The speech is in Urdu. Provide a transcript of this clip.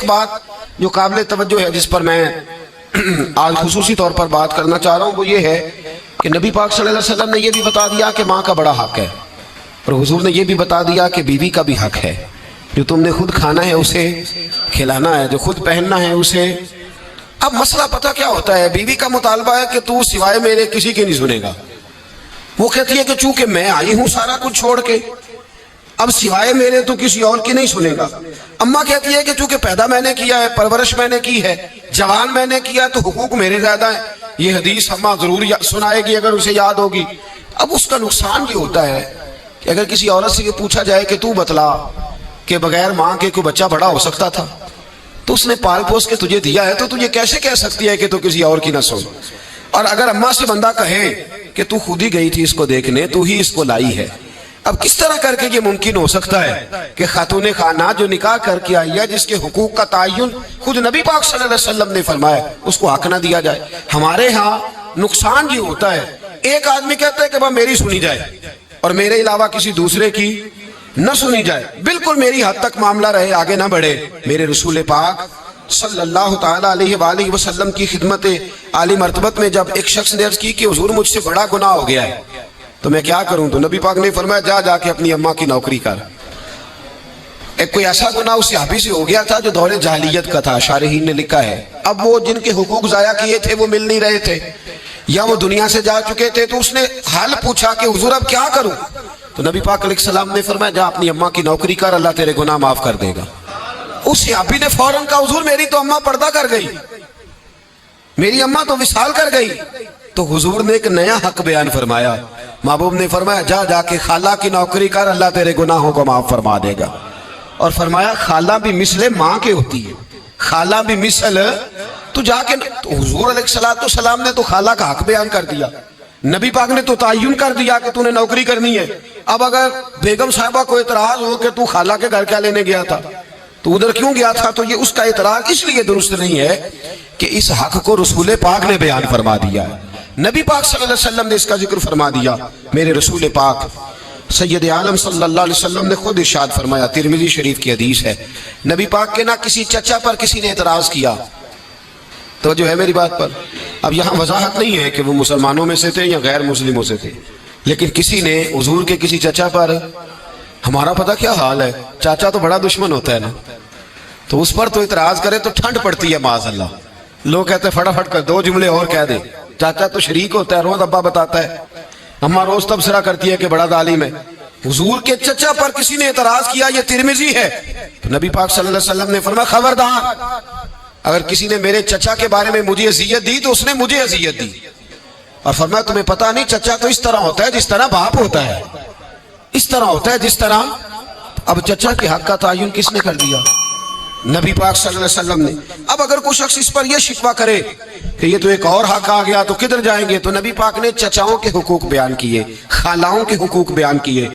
ایک بات جو قابل توجہ ہے جس پر میں آج خصوصی طور پر بات کرنا چاہ رہا ہوں وہ یہ ہے کہ نبی پاک صلی اللہ علیہ وسلم نے یہ بھی بتا دیا کہ ماں کا بڑا حق ہے، اور حضور نے یہ بھی بتا دیا کہ بیوی کا بھی حق ہے، جو تم نے خود کھانا ہے اسے کھلانا ہے، جو خود پہننا ہے اسے۔ اب مسئلہ پتہ کیا ہوتا ہے، بیوی کا مطالبہ ہے کہ تو سوائے میرے کسی کے نہیں سنے گا، وہ کہتی ہے کہ چونکہ میں آئی ہوں سارا کچھ چھوڑ کے، اب سوائے میرے تو کسی اور کی نہیں سنے گا۔ اماں کہتی ہے کہ چونکہ پیدا میں نے کیا ہے، پرورش میں نے کی ہے، جوان میں نے کیا تو حقوق میرے زیادہ ہیں۔ یہ حدیث اماں ضرور سنائے گی اگر اسے یاد ہوگی۔ اب اس کا نقصان یہ ہوتا ہے کہ اگر کسی عورت سے یہ پوچھا جائے کہ تو بتلا کہ بغیر ماں کے کوئی بچہ بڑا ہو سکتا تھا، تو اس نے پال پوس کے تجھے دیا ہے تو تجھے کیسے کہہ سکتی ہے کہ تو کسی اور کی نہ سن؟ اور اگر اماں سے بندہ کہے کہ تو خود ہی گئی تھی اس کو دیکھنے، تو ہی اس کو لائی ہے، اب کس طرح کر کے یہ ممکن ہو سکتا ہے کہ خاتون خانہ جو نکاح کر کے آئی ہے، جس کے حقوق کا تعین خود نبی پاک صلی اللہ علیہ وسلم نے فرمایا، اس کو حق نہ دیا جائے؟ ہمارے ہاں نقصان یہ ہوتا ہے، ایک آدمی کہتا ہے کہ وہ میری سنی جائے اور میرے علاوہ کسی دوسرے کی نہ سنی جائے، بالکل میری حد تک معاملہ رہے، آگے نہ بڑھے۔ میرے رسول پاک صلی اللہ تعالیٰ علیہ وآلہ وسلم کی خدمت عالی مرتبت میں جب ایک شخص نے عرض کی کہ حضور مجھ سے بڑا گناہ ہو گیا ہے تو میں کیا کروں، تو نبی پاک نے فرمایا جا کے اپنی اماں کی نوکری کر۔ ایک کوئی ایسا گناہ اس صحابی سے ہو گیا تھا جو دور جاہلیت کا تھا، شارحین نے لکھا ہے، اب وہ جن کے حقوق ضائع کیے تھے وہ مل نہیں رہے تھے یا وہ دنیا سے جا چکے تھے، تو اس نے حال پوچھا کہ حضور اب کیا کروں، تو نبی پاک علیہ السلام نے فرمایا جا اپنی اماں کی نوکری کر، اللہ تیرے گناہ معاف کر دے گا۔ اس صحابی نے فوراً کہا حضور میری تو اماں پردہ کر گئی، میری اماں تو وصال کر گئی، تو حضور نے ایک نیا حق بیان فرمایا، محبوب نے فرمایا جا کے خالہ کی نوکری کر، اللہ تیرے گناہوں کو معاف فرما دے گا۔ اور فرمایا خالہ بھی مثل ماں کے ہوتی ہے، خالہ بھی مثل، تو جا کے تو حضور علیہ السلام نے تو خالہ کا حق بیان کر دیا، نبی پاک نے تو تعین کر دیا کہ تو نے نوکری کرنی ہے۔ اب اگر بیگم صاحبہ کو اعتراض ہو کہ تو خالہ کے گھر کیا لینے گیا تھا، تو ادھر کیوں گیا تھا، تو یہ اس کا اعتراض اس لیے درست نہیں ہے کہ اس حق کو رسول پاک نے بیان فرما دیا ہے، نبی پاک صلی اللہ علیہ وسلم نے اس کا ذکر فرما دیا۔ میرے رسول پاک سید عالم صلی اللہ علیہ وسلم نے خود ارشاد فرمایا، ترمذی شریف کی حدیث ہے، نبی پاک کے نہ کسی چچا پر کسی نے اعتراض کیا، تو جو ہے میری بات پر، اب یہاں وضاحت نہیں ہے کہ وہ مسلمانوں میں سے تھے یا غیر مسلموں سے تھے، لیکن کسی نے حضور کے کسی چچا پر، ہمارا پتہ کیا حال ہے، چاچا تو بڑا دشمن ہوتا ہے نا، تو اس پر تو اعتراض کرے تو ٹھنڈ پڑتی ہے معاذ اللہ، لوگ کہتے ہیں فٹافٹ کر دو جملے اور کہہ دے، چاچا تو شریک ہوتا ہے، روز ابا بتاتا ہے، اماں روز تبصرہ کرتی ہے کہ بڑا ظالم ہے۔ حضور کے چچا پر کسی نے اعتراض کیا، یہ ترمذی ہے، تو نبی پاک صلی اللہ علیہ وسلم نے فرمایا خبردار، اگر کسی نے میرے چچا کے بارے میں مجھے اذیت دی تو اس نے مجھے اذیت دی، اور فرمایا تمہیں پتہ نہیں چچا تو اس طرح ہوتا ہے جس طرح باپ ہوتا ہے، اس طرح ہوتا ہے جس طرح۔ اب چچا کے حق کا تعین کس نے کر دیا؟ نبی پاک صلی اللہ علیہ وسلم نے۔ اب اگر کوئی شخص اس پر یہ شکوہ کرے کہ یہ تو ایک اور حق آ گیا تو کدھر جائیں گے، تو نبی پاک نے چچاؤں کے حقوق بیان کیے، خالاؤں کے حقوق بیان کیے۔